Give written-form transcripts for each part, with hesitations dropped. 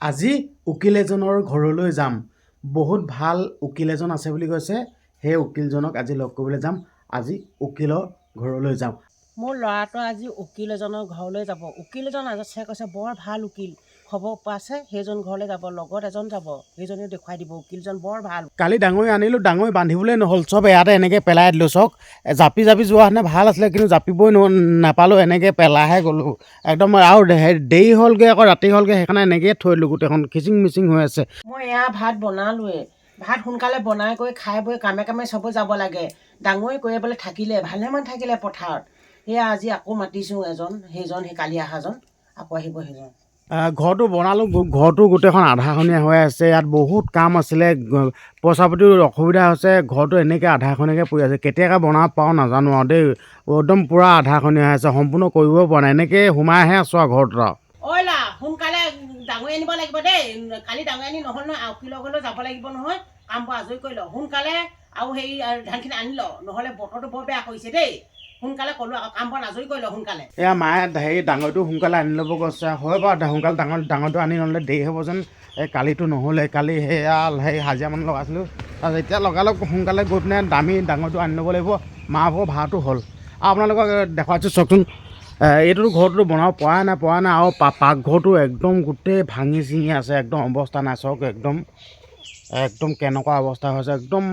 আজি উকিল এজনৰ ঘৰলৈ যাম। বহুত ভাল উকিল এজন আছে বুলি কৈছে। সেই উকিলজনক আজি লগ কৰিবলৈ যাম। আজি উকিলৰ ঘৰলৈ যাম। মোৰ ল'ৰাটো আজি উকিল এজনৰ ঘৰলৈ যাব। উকিল এজন আছে কৈছে বৰ ভাল উকিল হ'ব আছে, সেইজন ঘৰলৈ যাব, লগত এজন যাব, সেইজনে দেখুৱাই দিব। উকিলজন বৰ ভাল। কালি ডাঙৰি আনিলোঁ, ডাঙৰি বান্ধিবলৈ নহ'ল, চব ইয়াতে এনেকৈ পেলাই দিলোঁ। চক জাপি জাপি যোৱা হেঁতেন ভাল আছিলে, কিন্তু জাপিবই নাপালোঁ, এনেকৈ পেলাইহে গ'লোঁ একদম। আৰু দেৰি হ'লগৈ, আকৌ ৰাতি হ'লগৈ, সেইকাৰণে এনেকৈয়ে থৈ দিলোঁ। গোটেইখন খিচিং মিচিং হৈ আছে। মই এয়া ভাত বনালোৱে। ভাত সোনকালে বনাই কৰি খাই বৈ কামে কামে চব যাব লাগে। ডাঙৰি কৰিবলৈ থাকিলে ভালেমান থাকিলে পথাৰত। সেয়া আজি আকৌ মাতিছোঁ এজন, সেইজন সেই কালি অহাজন আকৌ আহিব সেইজন। ঘৰটো বনালোঁ, ঘৰটো গোটেইখন আধাখনীয়া হৈ আছে। ইয়াত বহুত কাম আছিলে, পইচা পাতিৰ অসুবিধা হৈছে। ঘৰটো এনেকৈ আধাখনীয়াকৈ পৰি আছে। কেতিয়াকৈ বনাব পাৰোঁ নাজানো আৰু দেই। একদম পূৰা আধাখনীয়া হৈ আছে, সম্পূৰ্ণ কৰিবই পৰা নাই। এনেকৈ সোমাইহে আছোঁ আৰু ঘৰটোত আৰু। ঐ ল'ৰা, সোনকালে ডাঙৰি আনিব লাগিব দেই। কালি ডাঙৰি আনি নহ'ল নহয়, উকিলৰ ঘৰলৈ যাব লাগিব নহয়। কামবোৰ আজৰি কৰি ল সোনকালে, আৰু সেই ধানখিনি আনি ল, নহ'লে বতৰটো বৰ বেয়া কৰিছে দেই। সোনকালে ক'লোঁ আকৌ, কামবোৰ আজৰি কৰি ল সোনকালে। এয়া মায়ে ডাঙৰিটো সোনকালে আনি ল'ব কৈছে। হয় বাৰু, সোনকালে ডাঙৰিটো আনি ন'লে দেৰি হ'ব যেন। কালিতো নহ'লে, কালি সেয়া হাজিৰা মানুহ লগাইছিলোঁ। তাৰপিছত এতিয়া লগালগ সোনকালে গৈ পিনে দামী ডাঙৰিটো আনি ল'ব লাগিব। মাহঁতৰ ভাড়াটো হ'ল। আৰু আপোনালোকক দেখুৱাইছোঁ চাওকচোন। এইটোতো ঘৰটো বনাব পৰাই নাই আৰু পাকঘৰটো একদম গোটেই ভাঙি চিঙি আছে, একদম অৱস্থা নাই। চাওক একদম কেনেকুৱা অৱস্থা হৈছে। একদম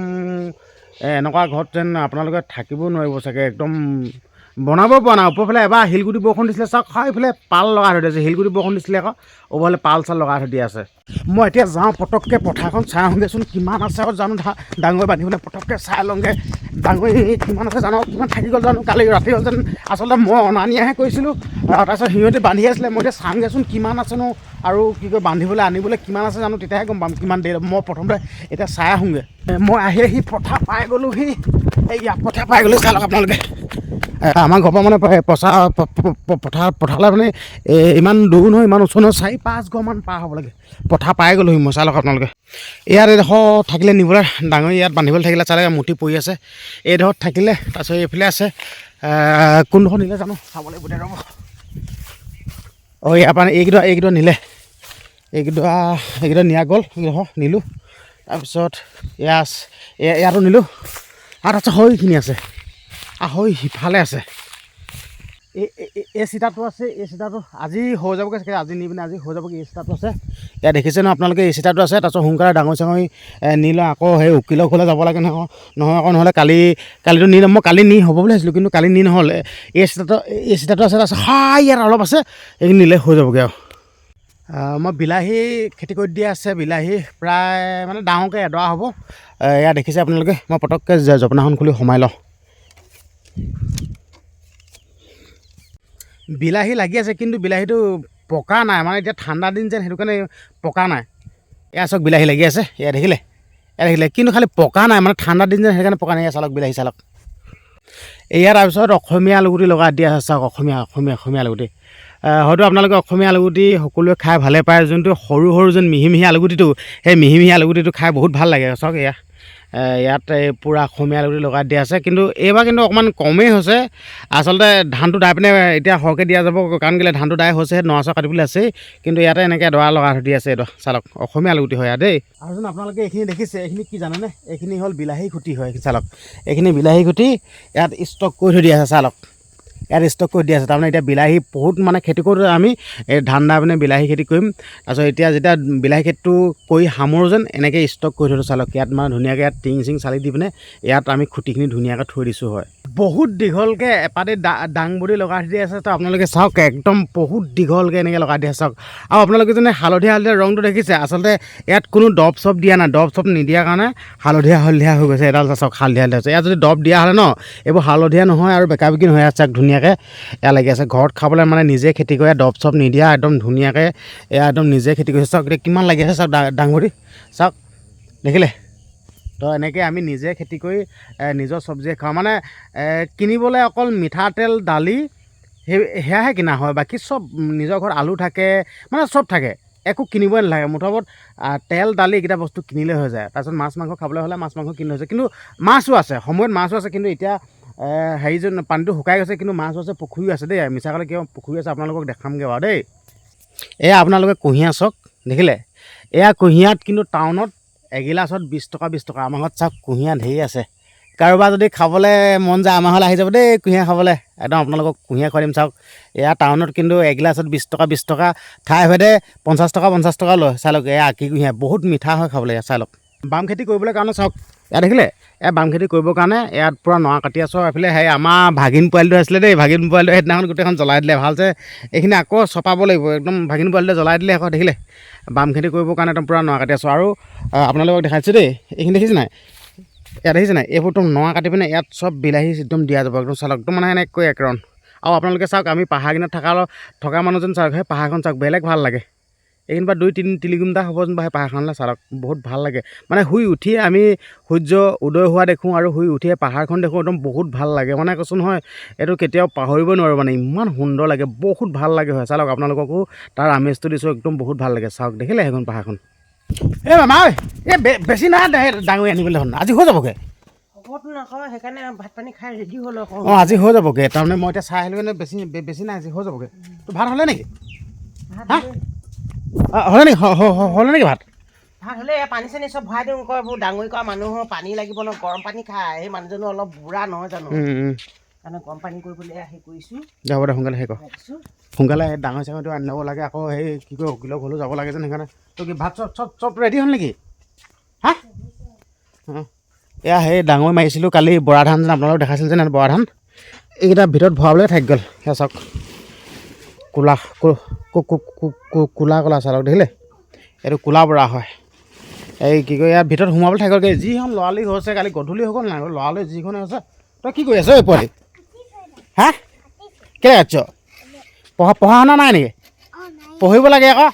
এনেকুৱা ঘৰত যেন আপোনালোকে থাকিব নোৱাৰিব চাগে। একদম বনাব পৰা নাই। ওপৰফালে এবাৰ শিলগুটি বৰষুণ দিছিলে, চাওক এইফালে পাল লগাই থৈ দিছে। শিলগুটি বৰষুণ দিছিলে আকৌ, ওপৰফালে পাল চাল লগাই থৈ দিয়া আছে। মই এতিয়া যাওঁ, পটককৈ পথাৰখন চাই আহোঁগৈচোন, কিমান আছে আৰু জানো ডাঙৰি বান্ধিবলৈ। পটককৈ চাই লওঁগৈ, ডাঙৰি কিমান আছে জানো, কিমান থাকি গ'ল জানো। কালি ৰাতি হ'ল যেন, আচলতে মই অনা নিয়াহে কৰিছিলোঁ। তাৰপিছত সিহঁতে বান্ধি আছিলে, মই এতিয়া চাওঁগৈচোন কিমান আছেনো, আৰু কি কয় বান্ধিবলৈ আনিবলৈ কিমান আছে জানো, তেতিয়াহে গম পাম কিমান দেৰি। মই প্ৰথমতে এতিয়া চাই আহোঁগৈ। মই আহি পথাৰ পাই গ'লোহি। ইয়াত পথাৰ পাই গ'লোঁ, চাই লওক আপোনালোকে। আমাৰ ঘৰৰ পৰা মানে পথাৰলৈ মানে ইমান দূৰ নহয়, ইমান ওচৰ নহয়, 4-5 ঘৰমান পাৰ হ'ব লাগে। পথাৰ পাই গ'লোহি মই, চাই লওক আপোনালোকে। ইয়াত এডোখৰ থাকিলে নিবলৈ, ডাঙৰি ইয়াত বান্ধিবলৈ থাকিলে, চালে মুঠি পৰি আছে। এইডোখৰত থাকিলে, তাৰপিছত এইফালে আছে। কোনডোখৰ নিলে জানো, চাব লাগিব দে, ৰ'ব। ইয়াৰ পৰা এইকেইটা নিলে, এইকেইটা নিয়া গ'ল। এইডোখৰ নিলোঁ, তাৰপিছত ইয়াতো নিলোঁ। আৰু তাৰপিছত সেইখিনি আছে, আৰু সিফালে আছে। এই চিতাটো আছে, এই চিতাটো আজি হৈ যাবগৈ চাগে। আজি নি পিনে আজি হৈ যাবগৈ। এই চিতাটো আছে, ইয়াত দেখিছে ন আপোনালোকে, এই চিতাটো আছে। তাৰপিছত সোনকালে ডাঙৰি চাঙৰি নি লওঁ। আকৌ সেই উকিলৰ ঘৰলৈ যাব লাগে নহয় আকৌ, নহ'লে কালিতো নি মই কালি নি হ'ব বুলি ভাবিছিলোঁ, কিন্তু কালি নি নহ'ল। এই চিতাটো আছে। তাৰপিছত ইয়াত অলপ আছে, এইখিনি নিলে হৈ যাবগৈ আৰু। মই বিলাহী খেতি কৰি দিয়া আছে। বিলাহী প্ৰায় মানে ডাঙৰকৈ এডৰা হ'ব। এয়া দেখিছে আপোনালোকে। মই পটককৈ জপনাখন খুলি সোমাই লওঁ। বিলাহী লাগি আছে, কিন্তু বিলাহীটো পকা নাই। মানে এতিয়া ঠাণ্ডা দিন যেন, সেইটো কাৰণে পকা নাই। এয়া চাওক, বিলাহী লাগি আছে, এয়া দেখিলে, কিন্তু খালি পকা নাই। মানে ঠাণ্ডা দিন যেন, সেইকাৰণে পকা নাই। এয়া চাওক, বিলাহী চাওক। এয়া তাৰপিছত অসমীয়া আলুগুটি লগাই দিয়া আছে। চাওক, অসমীয়া আলুগুটি। হয়তো আপোনালোকে অসমীয়া আলুগুটি সকলোৱে খাই ভালে পায়। যোনটো সৰু সৰু যেন মিহি মিহি আলুগুটিটো, সেই মিহি মিহি আলুগুটিটো খাই বহুত ভাল লাগে। চাওক, ইয়াত পূৰা অসমীয়া আলুগুটি লগাই দিয়া আছে। কিন্তু এইবাৰ কিন্তু অকণমান কমেই হৈছে। আচলতে ধানটো দাই পিনে এতিয়া সৰহকৈ দিয়া যাব, কাৰণ কেলৈ ধানটো দাই হৈছেহে, নৰা চৰা কাটিবলৈ আছেই। কিন্তু ইয়াতে এনেকৈ দৰা লগাই থৈ দি আছে। এইটো চাওক, অসমীয়া আলুগুটি হয় ইয়াত দেই। আৰু যেন আপোনালোকে এইখিনি দেখিছে, এইখিনি কি জানেনে? এইখিনি হ'ল বিলাহী গুটি হয়। চাওক, এইখিনি বিলাহী গুটি ইয়াত ষ্টক কৰি থৈ দিয়া আছে। চাওক, ইয়াত ষ্টক কৰি দিয়া আছে। তাৰমানে এতিয়া বিলাহী বহুত মানে খেতি কৰোঁতে আমি এই ধান দাই পিনে বিলাহী খেতি কৰিম। তাৰপিছত এতিয়া যেতিয়া বিলাহী খেতিটো কৰি সামৰোঁ যেন, এনেকৈ ষ্টক কৰি থৈছোঁ। চাওক, ইয়াত মানে ধুনীয়াকৈ ইয়াত টিং চিং চালি দি পিনে ইয়াত আমি খুঁটিখিনি ধুনীয়াকৈ থৈ দিছোঁ। হয়, বহুত দীঘলকৈ এপাতি দাংবডি লগাই থৈ দি আছে। তো আপোনালোকে চাওক, একদম বহুত দীঘলকৈ এনেকৈ লগাই দি আছে। চাওক, আৰু আপোনালোকে যেনে হালধীয়া ৰংটো দেখিছে, আচলতে ইয়াত কোনো দৰৱ চব দিয়া নাই। দৰৱ চব নিদিয়াৰ কাৰণে হালধীয়া হৈ গৈছে। এডাল চাওক, হালধীয়া হৈছে। ইয়াত যদি দৰৱ দিয়া হ'লে ন, এইবোৰ হালধীয়া নহয় আৰু বেকা বেকি নহয়। চাওক, ধুনীয়াকৈ এয়া লাগি আছে। ঘৰত খাবলৈ মানে নিজে খেতি কৰে, দৰৱ চব নিদিয়া, একদম ধুনীয়াকৈ এয়া একদম নিজে খেতি কৰিছে। চাওক, এতিয়া কিমান লাগি আছে। চাওক, দাংবডি চাওক, দেখিলে। তো এনেকৈ আমি নিজে খেতি কৰি নিজৰ চব্জিয়ে খাওঁ। মানে কিনিবলৈ অকল মিঠাতেল, দালি সেয়াহে কিনা হয়। বাকী চব নিজৰ ঘৰত আলু থাকে, মানে চব থাকে, একো কিনিবই নালাগে। মুঠৰ তেল দালি এইকেইটা বস্তু কিনিলে হৈ যায়। তাৰপিছত মাছ মাংস খাবলৈ হ'লে মাছ মাংস কিনি হৈছে। কিন্তু মাছো আছে, সময়ত মাছো আছে। কিন্তু এতিয়া হেৰিযোৰ পানীটো শুকাই গৈছে, কিন্তু মাছো আছে, পুখুৰীও আছে দেই। মিছা ক'লে কিয়, পুখুৰী আছে, আপোনালোকক দেখামগৈ বাৰু দেই। এয়া আপোনালোকে কুঁহিয়াৰ চাওক, দেখিলে এয়া কুঁহিয়াত কিন্তু টাউনত এগিলাচত 20 টকা 20 টকা। আমাৰ ঘৰত চাওক কুঁহিয়া ঢেৰ আছে। কাৰোবাৰ যদি খাবলৈ মন যায় আমাৰ ঘৰলৈ আহি যাব দেই কুঁহিয়া খাবলৈ, একদম আপোনালোকক কুঁহিয়া খুৱাই দিম। চাওক এয়া টাউনত কিন্তু এগিলাচত 20 টকা 20 টকা, ঠাই ভেদে 50 টকা 50 টকা লয়। চাই লওক এয়া আকি কুঁহিয়া বহুত মিঠা হয় খাবলৈ। চাই লওক বাম খেতি কৰিবলৈ কাৰণে চাওক এয়া দেখিলে এয়া বাম খেতি কৰিবৰ কাৰণে ইয়াত পূৰা নৰা কাটি আছোঁ। এইফালে সেই আমাৰ ভাগিন পোৱালিটো আছিলে দেই, ভাগিন পোৱালিটো সেইদিনাখন গোটেইখন জ্বলাই দিলে। ভালছে এইখিনি আকৌ চপাব লাগিব, একদম ভাগিন পোৱালিটোৱে জ্বলাই দিলে আকৌ। দেখিলে বাম খেতি কৰিবৰ কাৰণে একদম পূৰা নৰা কাটি আছোঁ। আৰু আপোনালোকক দেখাইছোঁ দেই, এইখিনি দেখিছে নাই, ইয়াত দেখিছে নাই, এইবোৰ একদম নৰা কাটি পিনে ইয়াত চব বিলাহী একদম দিয়া যাব একদম। চাওক একদম মানে এনেকৈ একৰণ। আৰু আপোনালোকে চাওক আমি পাহাৰ কিনাৰত থকা মানুহজন চাওক, সেই পাহাৰখন চাওক বেলেগ ভাল লাগে। এইখিনিৰ পৰা 2-3 কিলোমিটাৰ হ'ব যেনিবা সেই পাহাৰখনলৈ চাওক, বহুত ভাল লাগে। মানে শুই উঠিয়ে আমি সূৰ্য উদয় হোৱা দেখোঁ আৰু শুই উঠিয়ে পাহাৰখন দেখোঁ, একদম বহুত ভাল লাগে। মানে কৈছোঁ নহয় এইটো কেতিয়াও পাহৰিব নোৱাৰোঁ, মানে ইমান সুন্দৰ লাগে, বহুত ভাল লাগে হয়। চাওক আপোনালোককো তাৰ আমেজটো দিছোঁ, একদম বহুত ভাল লাগে। চাওক দেখিলে সেইখন পাহাৰখন। এই মামা ঐ, এই বেছি নাই ডাঙৰি আনিবলৈ হ'ল, আজি হৈ যাবগৈ। হ'বতো নকয়, সেইকাৰণে ভাত পানী খাই ৰেডি হ'ল আকৌ। অঁ আজি হৈ যাবগৈ, তাৰমানে মই এতিয়া চাই আহিলোঁ মানে বেছি নাই, আজি হৈ যাবগৈ। তোৰ ভাত হ'লে নেকি? হা হ'লে নেকি? হ'লে নেকি ভাত? ভাত হ'লে পানী চানী চব ভৰাই দিওঁ। কয় এইবোৰ ডাঙৰি কৰা মানুহৰ পানী লাগিব ন, গৰম পানী খায়। সেই মানুহজনো অলপ বুঢ়া নহয় জানো, সেইকাৰণে গৰম পানী কৰিবলৈ হেৰি কৰিছোঁ। যাব দে সোনকালে হেৰি কৰ, ৰাখিছোঁ। সোনকালে ডাঙৰ চাঙৰটো আনি ল'ব লাগে আকৌ। সেই কি কয় উকিলৰ ঘৰলৈ যাব লাগে যেন, সেইকাৰণে তোৰ কি ভাত চব ৰেডি হ'ল নেকি? হা অঁ এয়া সেই ডাঙৰ মাৰিছিলোঁ কালি, বৰা ধান যেন আপোনালোকক দেখাইছিল যেন, বৰা ধান এইকেইটা ভিতৰত ভৰাবলৈ থাকি গ'ল। সেয়া চাওক ক'লা ক'লা চাওক দেখিলে, এইটো ক'লা বৰা হয়। এই কি কয় ইয়াৰ ভিতৰত সোমাবলৈ থাকি গ'লগৈ। যিখন লৰালি হৈছে কালি গধূলি হৈ গ'ল নাই, লৰালি যিখনে হৈছে। তই কি কৰি আছ এই পোৱালি? হা কেলৈ কাটিছ? পঢ়া শুনা নাই নেকি? পঢ়িব লাগে আকৌ।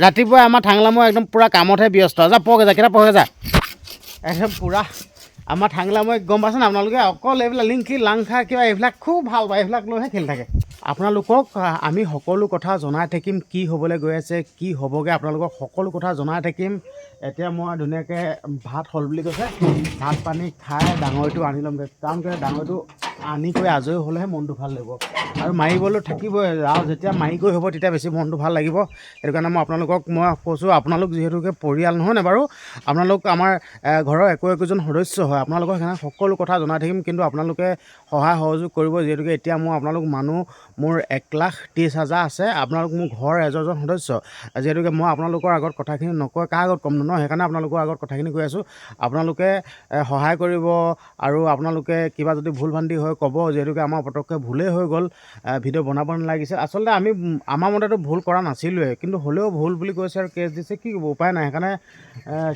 ৰাতিপুৱা আমাৰ থাংলামো একদম পূৰা কামতহে ব্যস্ত। যা পঢ়গে যা, কেইটা পঢ়গে যা, একদম পূৰা আমাৰ থাংলামই গম পাইছেনে আপোনালোকে, অকল এইবিলাক লিংখি লাংখা কিবা এইবিলাক খুব ভাল পায়, এইবিলাক লৈহে খেলি থাকে। আপোনালোকক আমি সকলো কথা জনাই থাকিম, কি হ'বলৈ গৈ আছে, কি হ'বগৈ, আপোনালোকক সকলো কথা জনাই থাকিম। এতিয়া মই ধুনীয়াকৈ ভাত হ'ল বুলি কৈছে, ভাত পানী খাই ডাঙৰিটো আনি ল'মগৈ। কাৰণ কি ডাঙৰিটো আনি কৰি আজৰি হ'লেহে মনটো ভাল লাগিব, আৰু মাৰিবলৈ থাকিবই। আৰু যেতিয়া মাৰি কৰি হ'ব তেতিয়া বেছি মনটো ভাল লাগিব। সেইটো কাৰণে মই আপোনালোকক কৈছোঁ, আপোনালোক যিহেতুকে পৰিয়াল নহয় নে বাৰু, আপোনালোক আমাৰ ঘৰৰ একোজন সদস্য হয়। আপোনালোকক সেইকাৰণে সকলো কথা জনাই থাকিম, কিন্তু আপোনালোকে সহায় সহযোগ কৰিব। যিহেতুকে এতিয়া মই আপোনালোক মানুহ মোৰ 1,30,000 আছে, আপোনালোক মোৰ ঘৰৰ এজন সদস্য। যিহেতুকে মই আপোনালোকৰ আগত কথাখিনি নকয় কাৰ আগত ক'ম ন, সেইকাৰণে আপোনালোকৰ আগত কথাখিনি কৈ আছোঁ। আপোনালোকে সহায় কৰিব, আৰু আপোনালোকে কিবা যদি ভুল ভ্ৰান্তি হয় ক'ব। যিহেতুকে আমাৰ পটককৈ ভুলেই হৈ গ'ল, ভিডিঅ' বনাব নালাগিছে। আচলতে আমি আমাৰ মতেতো ভুল কৰা নাছিলোঁৱে, কিন্তু হ'লেও ভুল বুলি কৈছে আৰু কেছ দিছে, কি কৰিব উপায় নাই। সেইকাৰণে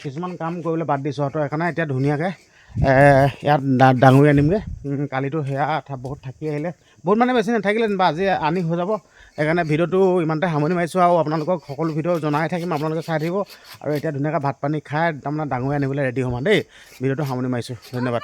কিছুমান কাম কৰিবলৈ বাদ দিছোঁ। তো সেইকাৰণে এতিয়া ধুনীয়াকৈ ইয়াত ডাঙৰি আনিমগৈ। কালিতো সেয়া বহুত থাকি আহিলে, বহুত মানে বেছি নাথাকিলে যেনিবা, আজি আনি হৈ যাব। সেইকাৰণে ভিডিঅ'টো ইমানতে সামৰণি মাৰিছোঁ, আৰু আপোনালোকক সকলো ভিডিঅ' জনাই থাকিম, আপোনালোকে চাই থাকিব। আৰু এতিয়া ধুনীয়াকৈ ভাত পানী খাই তাৰমানে ডাঙৰি আনিবলৈ ৰেডি হ'ম আৰু দেই। ভিডিঅ'টো সামৰণি মাৰিছোঁ, ধন্যবাদ।